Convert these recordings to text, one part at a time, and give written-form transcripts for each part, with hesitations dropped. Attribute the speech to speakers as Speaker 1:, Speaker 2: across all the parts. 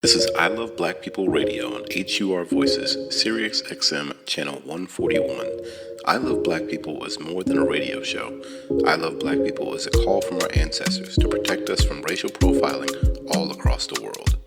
Speaker 1: This is I Love Black People Radio on HUR Voices, Sirius XM Channel 141. I Love Black People is more than a radio show. I Love Black People is a call from our ancestors to protect us from racial profiling all across the world.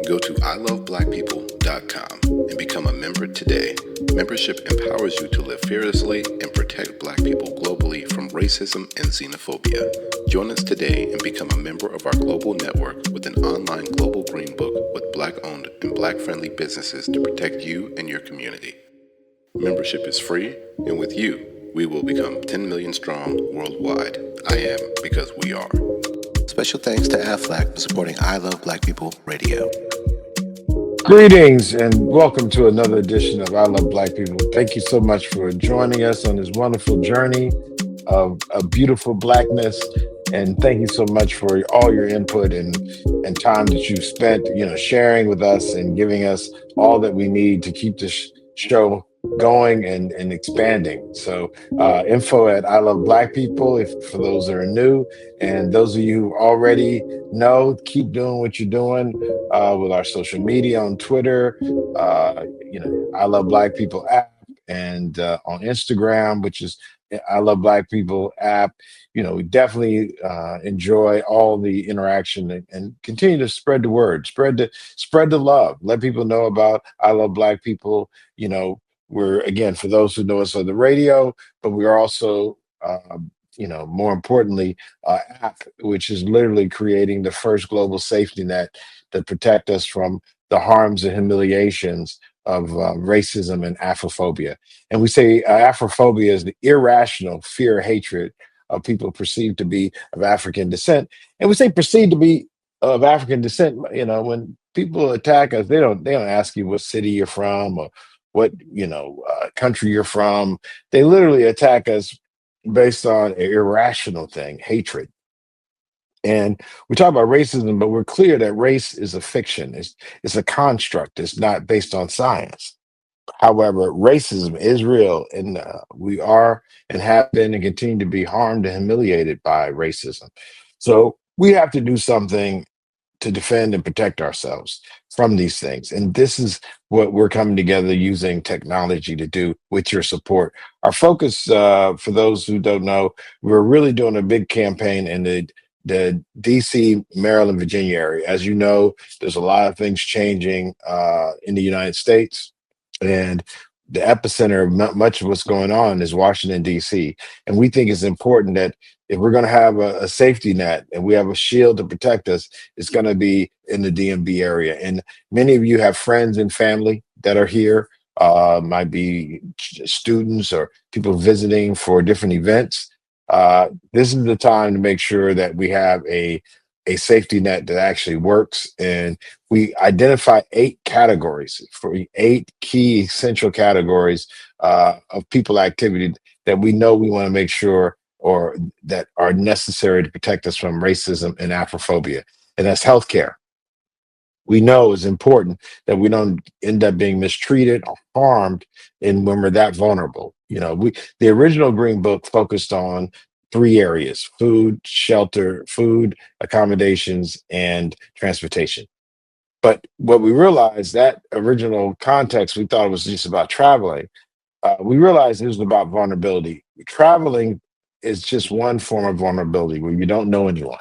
Speaker 1: Go to iloveblackpeople.com and become a member today. Membership empowers you to live fearlessly and protect Black people globally from racism and xenophobia. Join us today and become a member of our global network with an online global green book with Black-owned and Black-friendly businesses to protect you and your community. Membership is free, and with you, we will become 10 million strong worldwide. I am because we are. Special thanks to AFLAC for supporting I Love Black People Radio.
Speaker 2: Greetings and welcome to another edition of I Love Black People. Thank you so much for joining us on this wonderful journey of beautiful blackness. And thank you so much for all your input and time that you've spent, sharing with us and giving us all that we need to keep this show going and expanding. So info at I Love Black People, for those that are new, and those of you who already know, keep doing what you're doing with our social media on Twitter, I Love Black People app, and on Instagram, which is I Love Black People app. We definitely enjoy all the interaction and continue to spread the word, spread the love, let people know about I Love Black People. We're, again, for those who know us on the radio, but we're also, more importantly, app, which is literally creating the first global safety net to protect us from the harms and humiliations of racism and Afrophobia. And we say Afrophobia is the irrational fear or hatred of people perceived to be of African descent. And we say perceived to be of African descent, when people attack us, they don't ask you what city you're from or what country you're from. They literally attack us based on an irrational thing, hatred. And we talk about racism, but we're clear that race is a fiction. It's a construct. It's not based on science. However, racism is real, and we are and have been and continue to be harmed and humiliated by racism. So we have to do something to defend and protect ourselves from these things. And this is what we're coming together using technology to do with your support. Our focus, for those who don't know, we're really doing a big campaign in the DC, Maryland, Virginia area. As you know, there's a lot of things changing in the United States. And the epicenter of much of what's going on is Washington, D.C. And we think it's important that if we're going to have a safety net and we have a shield to protect us, it's going to be in the DMV area. And many of you have friends and family that are here, might be students or people visiting for different events. This is the time to make sure that we have a safety net that actually works. And we identify 8 categories, for 8 key essential categories of people activity that we know we want to make sure or that are necessary to protect us from racism and Afrophobia. And that's healthcare. We know is important that we don't end up being mistreated or harmed when we're that vulnerable. The original Green Book focused on 3 areas: food, shelter, food, accommodations, and transportation. But what we realized, that original context, we thought it was just about traveling. We realized it was about vulnerability. Traveling is just one form of vulnerability where you don't know anyone.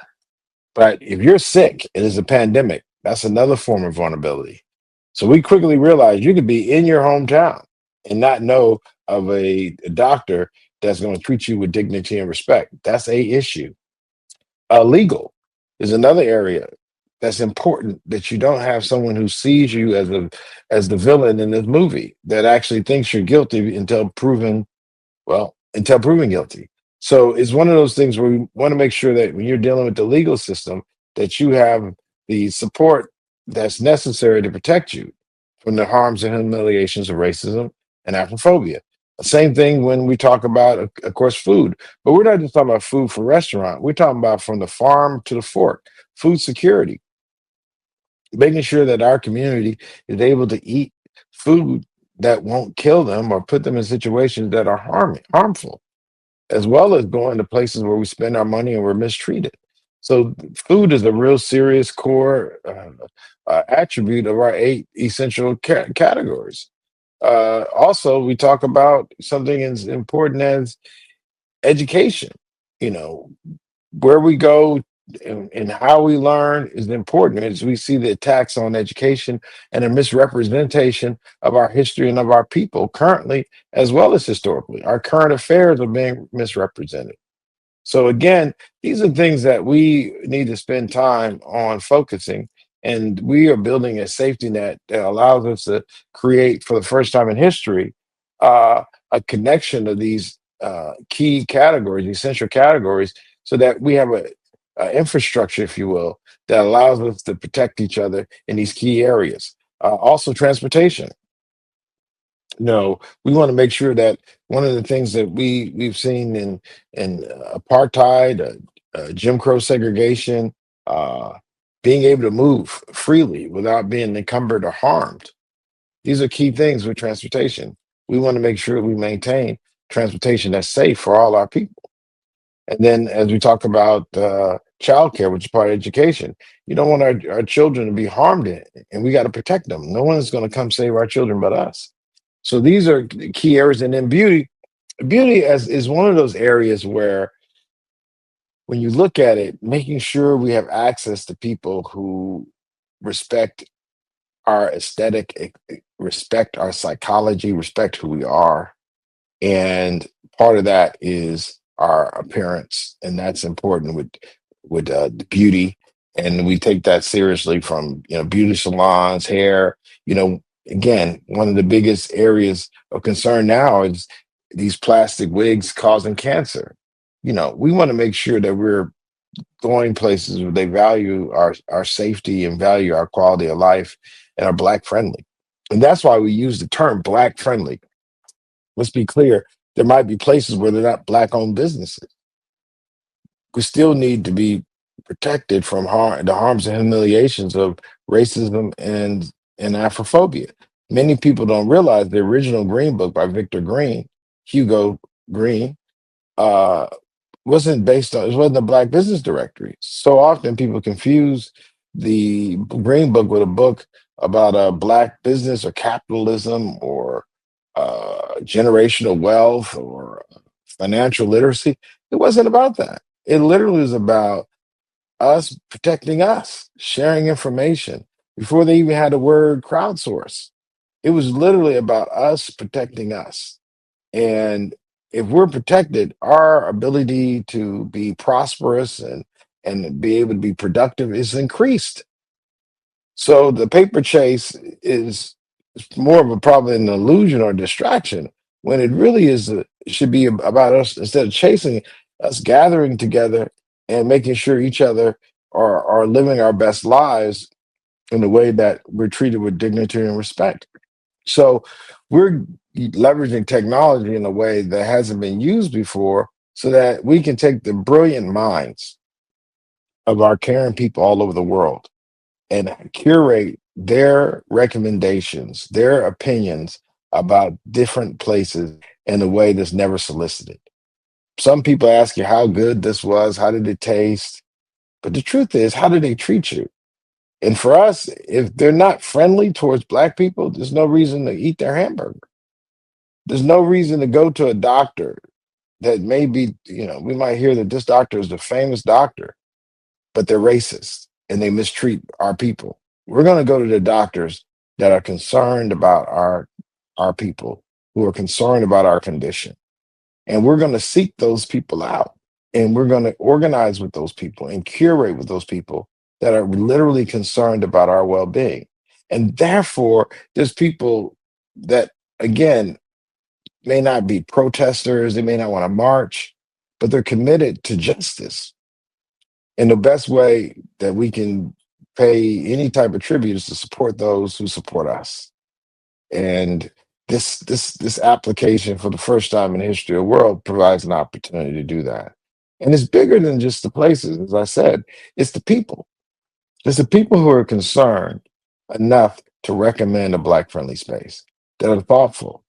Speaker 2: But if you're sick and there's a pandemic, that's another form of vulnerability. So we quickly realized you could be in your hometown and not know of a doctor that's going to treat you with dignity and respect. That's a issue. Legal is another area that's important, that you don't have someone who sees you as the villain in this movie that actually thinks you're guilty until proven guilty. So it's one of those things where we want to make sure that when you're dealing with the legal system, that you have the support that's necessary to protect you from the harms and humiliations of racism and Afrophobia. Same thing when we talk about, of course, food. But we're not just talking about food for restaurant. We're talking about from the farm to the fork, food security, making sure that our community is able to eat food that won't kill them or put them in situations that are harmful, as well as going to places where we spend our money and we're mistreated. So food is a real serious core attribute of our eight essential categories. Also, we talk about something as important as education. You know, where we go and how we learn is important as we see the attacks on education and a misrepresentation of our history and of our people currently as well as historically. Our current affairs are being misrepresented. So again, these are things that we need to spend time on focusing. And we are building a safety net that allows us to create, for the first time in history, a connection of these key categories, essential categories, so that we have a infrastructure, if you will, that allows us to protect each other in these key areas. Also, transportation. We want to make sure that one of the things that we've seen in apartheid, Jim Crow segregation, uh, being able to move freely without being encumbered or harmed. These are key things with transportation. We want to make sure we maintain transportation that's safe for all our people. And then, as we talk about childcare, which is part of education, you don't want our children to be harmed in it, and we got to protect them. No one is going to come save our children but us. So these are the key areas. And then beauty as is one of those areas where when you look at it, making sure we have access to people who respect our aesthetic, respect our psychology, respect who we are. And part of that is our appearance, and that's important with the beauty. And we take that seriously from beauty salons, hair. Again, one of the biggest areas of concern now is these plastic wigs causing cancer. We want to make sure that we're going places where they value our safety and value our quality of life and are black friendly. And that's why we use the term black friendly. Let's be clear, there might be places where they're not black owned businesses. We still need to be protected from the harms and humiliations of racism and Afrophobia. Many people don't realize the original Green Book by Victor Green, Hugo Green, uh, it wasn't a black business directory. So often people confuse the Green Book with a book about a black business or capitalism or generational wealth or financial literacy. It wasn't about that. It literally was about us protecting us, sharing information before they even had the word crowdsource. It was literally about us protecting us. And if we're protected, our ability to be prosperous and be able to be productive is increased. So the paper chase is more of a probably an illusion or distraction when it really it should be about us instead of chasing us gathering together and making sure each other are living our best lives in a way that we're treated with dignity and respect. So we're leveraging technology in a way that hasn't been used before so that we can take the brilliant minds of our caring people all over the world and curate their recommendations, their opinions about different places in a way that's never solicited. Some people ask you how good this was, how did it taste? But the truth is, how did they treat you? And for us, if they're not friendly towards Black people, there's no reason to eat their hamburger. There's no reason to go to a doctor that may be, we might hear that this doctor is the famous doctor, but they're racist and they mistreat our people. We're going to go to the doctors that are concerned about our people, who are concerned about our condition. And we're going to seek those people out. And we're going to organize with those people and curate with those people that are literally concerned about our well-being. And therefore, there's people that, again, may not be protesters, they may not want to march, but they're committed to justice. And the best way that we can pay any type of tribute is to support those who support us. And this application for the first time in the history of the world provides an opportunity to do that. And it's bigger than just the places, as I said, it's the people. It's the people who are concerned enough to recommend a black friendly space that are thoughtful.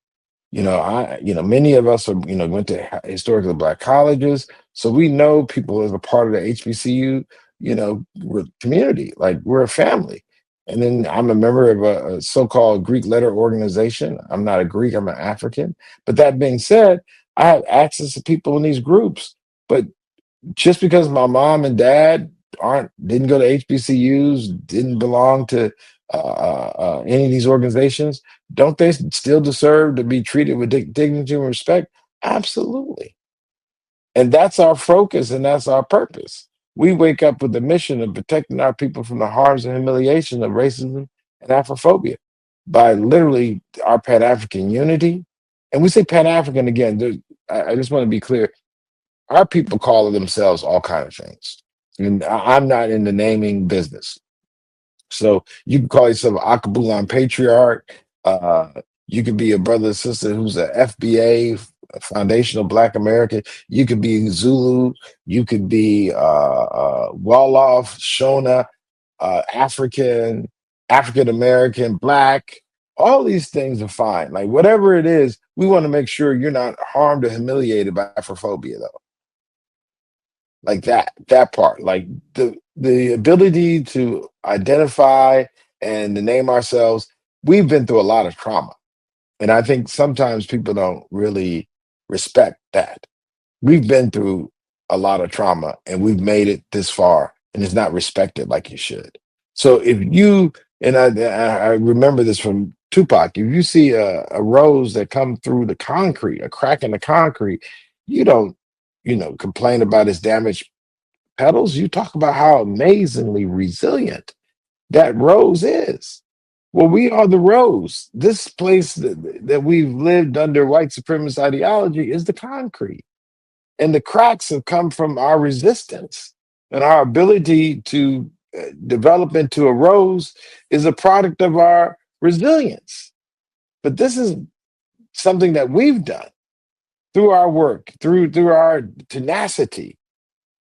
Speaker 2: Many of us are, went to historically black colleges. So we know people as a part of the HBCU we're a community, like we're a family. And then I'm a member of a so-called Greek letter organization. I'm not a Greek, I'm an African. But that being said, I have access to people in these groups. But just because my mom and dad aren't didn't go to HBCUs, didn't belong to any of these organizations, don't they still deserve to be treated with dignity and respect? Absolutely. And that's our focus and that's our purpose. We wake up with the mission of protecting our people from the harms and humiliation of racism and Afrophobia by literally our Pan African unity. And we say Pan African again. I just want to be clear. Our people call themselves all kind of things. And I'm not in the naming business. So you can call yourself an Akabulan patriarch. Uh, you could be a brother or sister who's a FBA, a foundational Black American. You could be Zulu. You could be Wolof, Shona, African, African American, Black. All these things are fine. Like whatever it is, we want to make sure you're not harmed or humiliated by Afrophobia, though. Like that part, like the ability to identify and to name ourselves. We've been through a lot of trauma, and I think sometimes people don't really respect that. We've been through a lot of trauma and we've made it this far, and it's not respected like you should. So if you and I remember this from Tupac. If you see a rose that come through the concrete, a crack in the concrete, you don't complain about its damaged petals. You talk about how amazingly resilient that rose is. Well, we are the rose. This place that we've lived under white supremacist ideology is the concrete. And the cracks have come from our resistance. And our ability to develop into a rose is a product of our resilience. But this is something that we've done through our work, through our tenacity.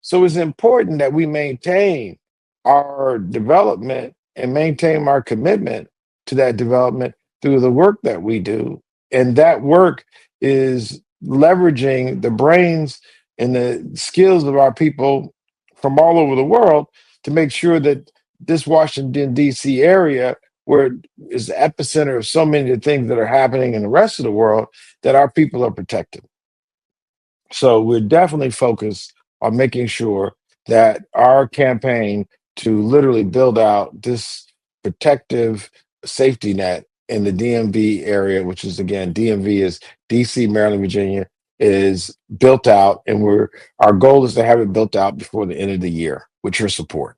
Speaker 2: So it's important that we maintain our development and maintain our commitment to that development through the work that we do. And that work is leveraging the brains and the skills of our people from all over the world to make sure that this Washington, D.C. area, where is the epicenter of so many of the things that are happening in the rest of the world, that our people are protected. So we're definitely focused on making sure that our campaign to literally build out this protective safety net in the DMV area, which is again, DMV is DC, Maryland, Virginia, is built out. And our goal is to have it built out before the end of the year with your support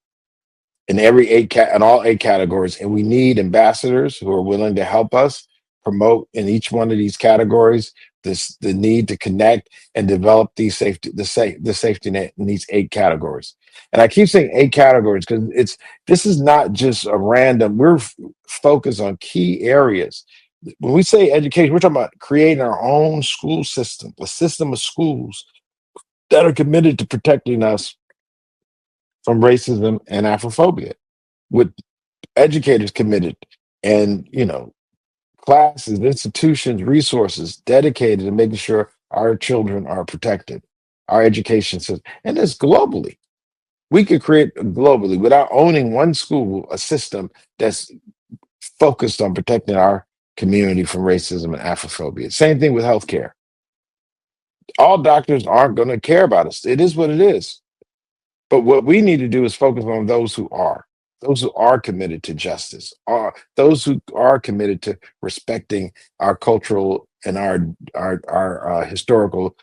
Speaker 2: in in all eight categories. And we need ambassadors who are willing to help us promote in each one of these categories the need to connect and develop the safety net in these eight categories. And I keep saying eight categories because this is not just a random. We're focused on key areas. When we say education, we're talking about creating our own school system, a system of schools that are committed to protecting us from racism and Afrophobia, with educators committed and classes, institutions, resources dedicated to making sure our children are protected, our education system, and it's globally. We could create globally without owning one school, a system that's focused on protecting our community from racism and Afrophobia. Same thing with healthcare. All doctors aren't going to care about us. It is what it is. But what we need to do is focus on those who are committed to justice, are those who are committed to respecting our cultural and our historical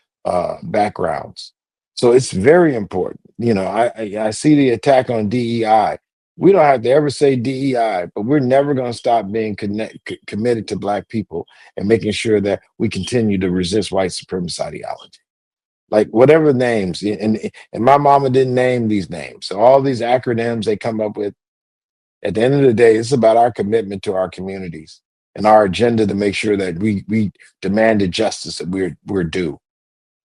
Speaker 2: backgrounds. So it's very important. I see the attack on DEI. We don't have to ever say DEI, but we're never going to stop being committed to Black people and making sure that we continue to resist white supremacist ideology, like whatever names. And my mama didn't name these names, so all these acronyms they come up with, at the end of the day, it's about our commitment to our communities and our agenda to make sure that we demand the justice that we're due.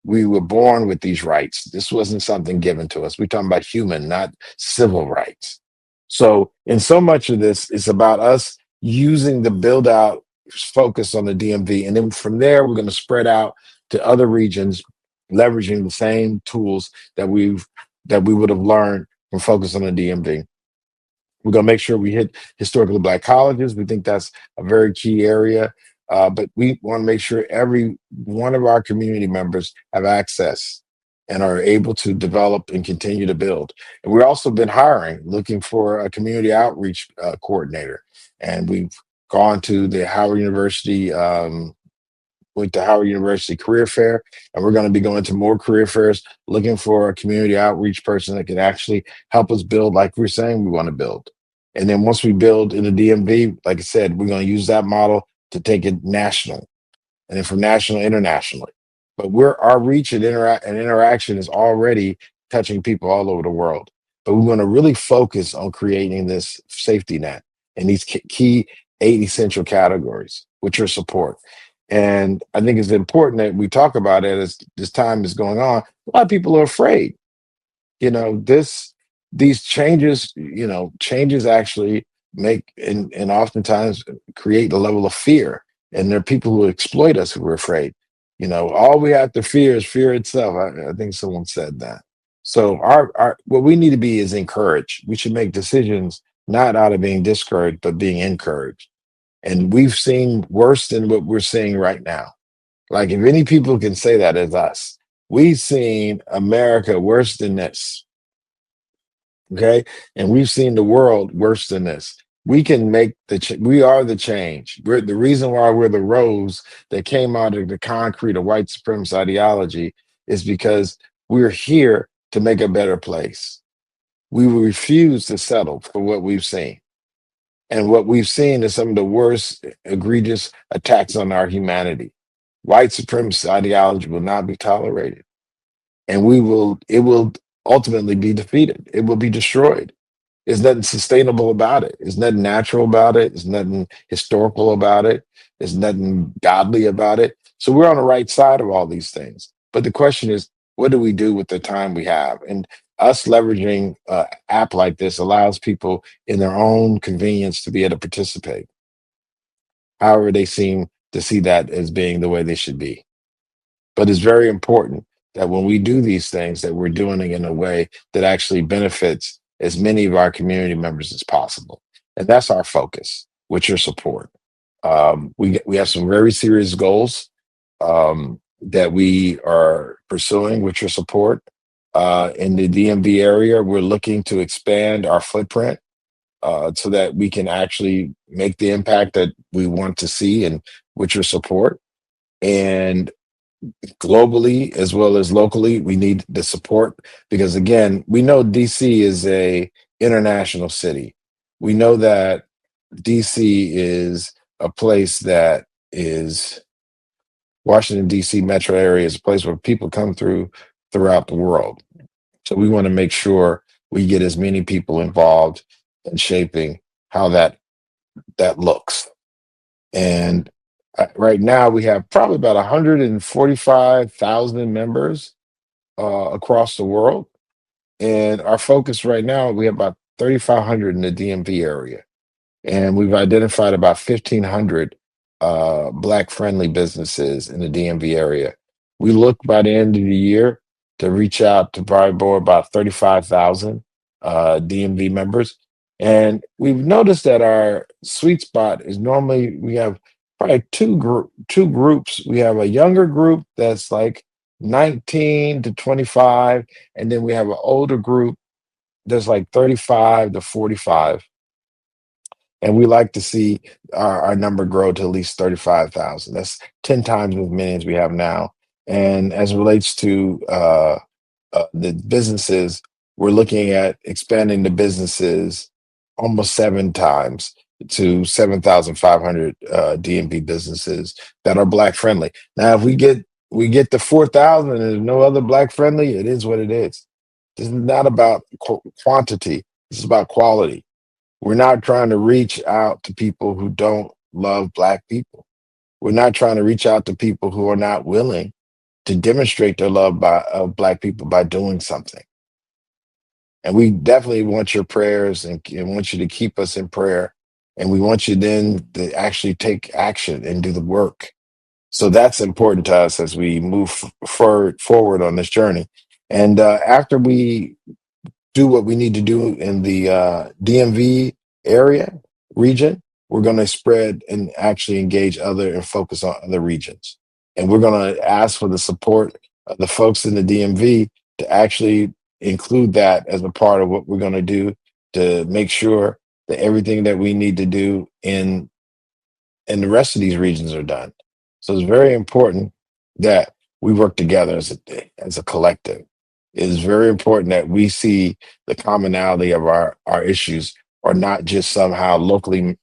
Speaker 2: We were born with these rights. This wasn't something given to us. We're talking about human, not civil rights. So in so much of this, it's about us using the build out focus on the DMV. And then from there, we're going to spread out to other regions, leveraging the same tools that we would have learned We're focused on the DMV. We're going to make sure we hit historically Black colleges. We think that's a very key area. But we want to make sure every one of our community members have access and are able to develop and continue to build. And we've also been hiring, looking for a community outreach coordinator. And we've gone to the Howard University with the Howard University Career Fair, and we're going to be going to more career fairs, looking for a community outreach person that can actually help us build like we're saying we want to build. And then once we build in the DMV, like I said, we're going to use that model to take it national, and then from national internationally. But our reach and interaction is already touching people all over the world. But we want to really focus on creating this safety net in these key 8 essential categories, which are support. And I think it's important that we talk about it as this time is going on. A lot of people are afraid. These changes, changes actually make and oftentimes create a level of fear. And there are people who exploit us who are afraid. All we have to fear is fear itself. I think someone said that. So our what we need to be is encouraged. We should make decisions not out of being discouraged, but being encouraged. And we've seen worse than what we're seeing right now. Like if any people can say that, it's us. We've seen America worse than this. Okay. And we've seen the world worse than this. We can make we are the change. We're the reason why we're the rose that came out of the concrete of white supremacist ideology is because we're here to make a better place. We will refuse to settle for what we've seen. And what we've seen is some of the worst egregious attacks on our humanity. White supremacist ideology will not be tolerated. And it will ultimately be defeated. It will be destroyed. There's nothing sustainable about it. There's nothing natural about it. There's nothing historical about it. There's nothing godly about it. So we're on the right side of all these things. But the question is, what do we do with the time we have? And us leveraging an app like this allows people in their own convenience to be able to participate. However, they seem to see that as being the way they should be. But it's very important that when we do these things, that we're doing it in a way that actually benefits as many of our community members as possible. And that's our focus with your support. We have some very serious goals that we are pursuing with your support. In the DMV area, we're looking to expand our footprint so that we can actually make the impact that we want to see and with your support. And globally as well as locally, we need the support because again, we know DC is a international city. We know that DC is a place that is Washington DC metro area is a place where people come throughout the world. So we want to make sure we get as many people involved in shaping how that looks. And right now we have probably about 145,000 members across the world. And our focus right now, we have about 3,500 in the DMV area. And we've identified about 1,500 Black friendly businesses in the DMV area. We look by the end of the year to reach out to probably more about 35,000 DMV members. And we've noticed that our sweet spot is normally we have probably two groups. We have a younger group that's like 19 to 25, and then we have an older group that's like 35 to 45. And we like to see our number grow to at least 35,000. That's 10 times as many as we have now. And as it relates to the businesses, we're looking at expanding the businesses almost 7 times to 7,500 DMV businesses that are Black friendly. Now, if we get to 4,000 and there's no other Black friendly, it is what it is. This is not about quantity. This is about quality. We're not trying to reach out to people who don't love Black people. We're not trying to reach out to people who are not willing to demonstrate their love of Black people by doing something. And we definitely want your prayers and want you to keep us in prayer. And we want you then to actually take action and do the work. So that's important to us as we move forward on this journey. And after we do what we need to do in the DMV area region, we're going to spread and actually engage other and focus on other regions. And we're going to ask for the support of the folks in the DMV to actually include that as a part of what we're going to do to make sure that everything that we need to do in the rest of these regions are done. So it's very important that we work together as a collective. It is very important that we see the commonality of our issues are not just somehow locally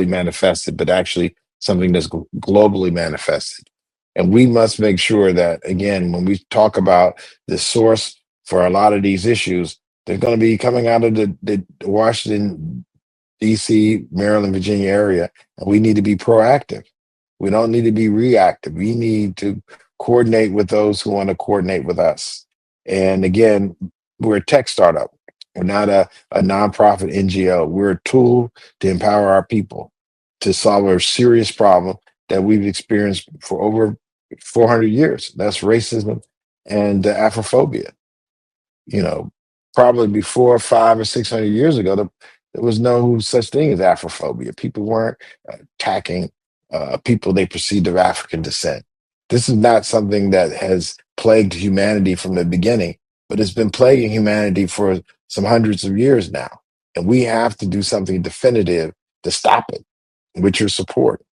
Speaker 2: manifested, but actually something that's globally manifested. And we must make sure that, again, when we talk about the source for a lot of these issues, they're going to be coming out of the Washington, DC, Maryland, Virginia area. And we need to be proactive. We don't need to be reactive. We need to coordinate with those who want to coordinate with us. And again, we're a tech startup. We're not a nonprofit NGO. We're a tool to empower our people to solve a serious problem that we've experienced for over 400 years. That's racism and Afrophobia. You know, probably before 500 or 600 years ago, there was no such thing as Afrophobia. People weren't attacking people they perceived of African descent. This is not something that has plagued humanity from the beginning, but it's been plaguing humanity for some hundreds of years now. And we have to do something definitive to stop it with your support.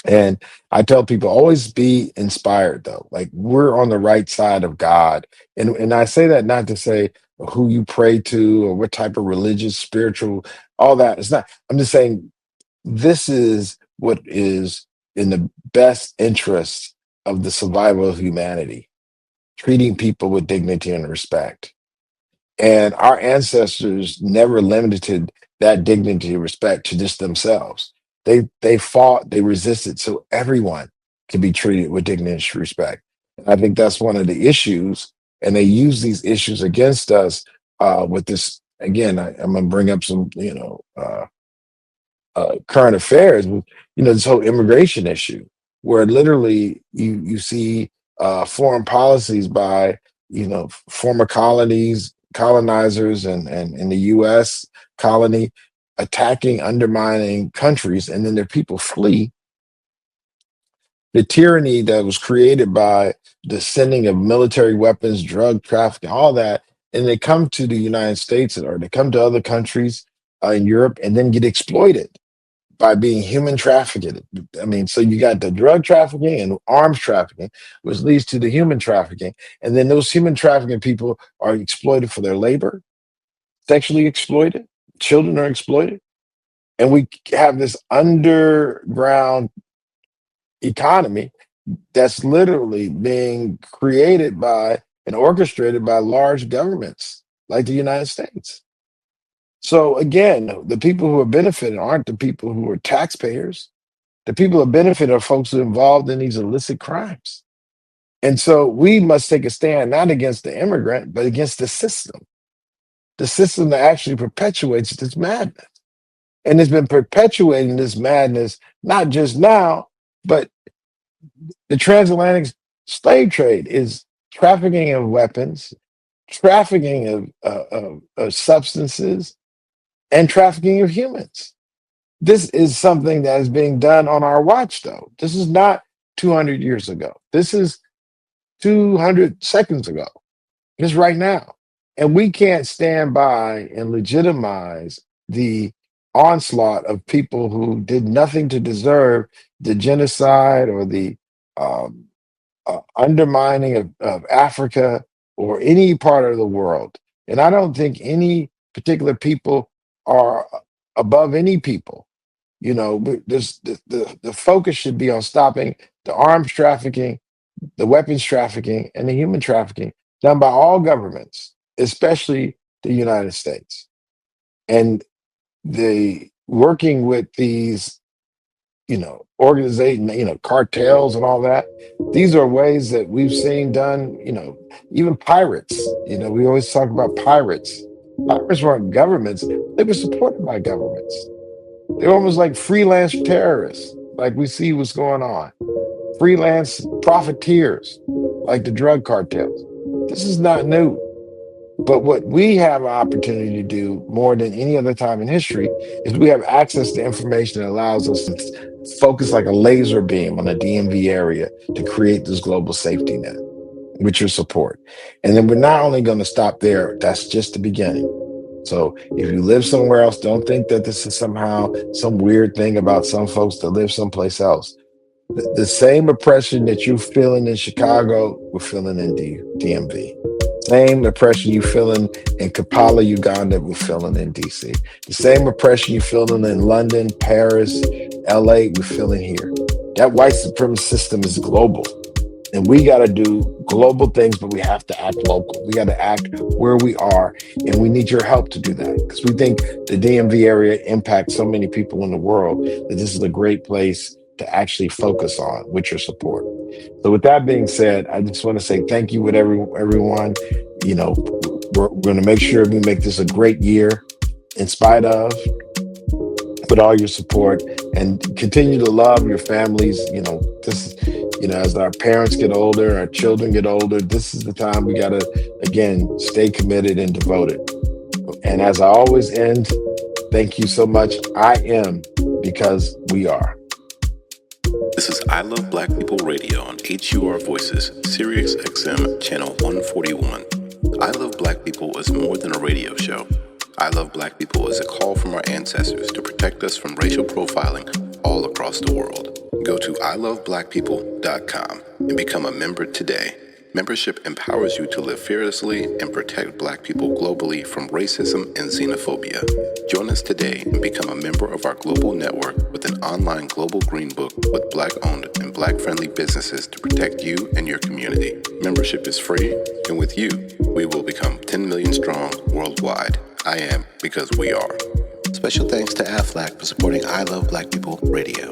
Speaker 2: And I tell people always be inspired though. Like we're on the right side of God. And I say that not to say who you pray to or what type of religious, spiritual, all that. It's not. I'm just saying this is what is in the best interest of the survival of humanity, treating people with dignity and respect. And our ancestors never limited that dignity and respect to just themselves. They fought, they resisted so everyone can be treated with dignity and respect. And I think that's one of the issues. And they use these issues against us with this. Again, I'm gonna bring up some, current affairs with this whole immigration issue, where literally you see foreign policies by former colonizers and in the U.S. colony attacking, undermining countries, and then their people flee the tyranny that was created by the sending of military weapons, drug trafficking, all that, and they come to the United States or they come to other countries in Europe and then get exploited by being human trafficked. I mean, so you got the drug trafficking and arms trafficking, which leads to the human trafficking. And then those human trafficking people are exploited for their labor, sexually exploited, children are exploited. And we have this underground economy that's literally being created by and orchestrated by large governments like the United States. So again, the people who are benefiting aren't the people who are taxpayers. The people who benefit are folks who are involved in these illicit crimes. And so we must take a stand not against the immigrant, but against the system that actually perpetuates this madness. And it's been perpetuating this madness, not just now, but the transatlantic slave trade is trafficking of weapons, trafficking of substances, and trafficking of humans. This is something that is being done on our watch, though. This is not 200 years ago. This is 200 seconds ago. It's right now. And we can't stand by and legitimize the onslaught of people who did nothing to deserve the genocide or the um, undermining of Africa or any part of the world. And I don't think any particular people are above any people. The focus should be on stopping the arms trafficking, the weapons trafficking, and the human trafficking done by all governments, especially the United States. And the working with these organization, cartels and all that. These are ways that we've seen done, even pirates. We always talk about pirates. Pirates weren't governments, they were supported by governments. They're almost like freelance terrorists, like we see what's going on. Freelance profiteers, like the drug cartels. This is not new. But what we have an opportunity to do more than any other time in history is we have access to information that allows us to focus like a laser beam on the DMV area to create this global safety net with your support. And then we're not only going to stop there, that's just the beginning. So if you live somewhere else, don't think that this is somehow some weird thing about some folks that live someplace else. The same oppression that you're feeling in Chicago, we're feeling in DMV. Same oppression you feeling in Kampala, Uganda, we're feeling in DC. The same oppression you feeling in London, Paris, LA, we're feeling here. That white supremacist system is global. And we got to do global things, but we have to act local. We got to act where we are, and we need your help to do that because we think the DMV area impacts so many people in the world that this is a great place to actually focus on with your support. So, with that being said, I just want to say thank you with everyone. You know, we're going to make sure we make this a great year in spite of with all your support and continue to love your families. As our parents get older, our children get older, this is the time we got to, again, stay committed and devoted. And as I always end, thank you so much. I am because we are.
Speaker 1: This is I Love Black People Radio on HUR Voices, Sirius XM, Channel 141. I Love Black People is more than a radio show. I Love Black People is a call from our ancestors to protect us from racial profiling all across the world. Go to iloveblackpeople.com and become a member today. Membership empowers you to live fearlessly and protect Black people globally from racism and xenophobia. Join us today and become a member of our global network with an online global green book with Black-owned and Black-friendly businesses to protect you and your community. Membership is free, and with you, we will become 10 million strong worldwide. I am because we are. Special thanks to AFLAC for supporting I Love Black People Radio.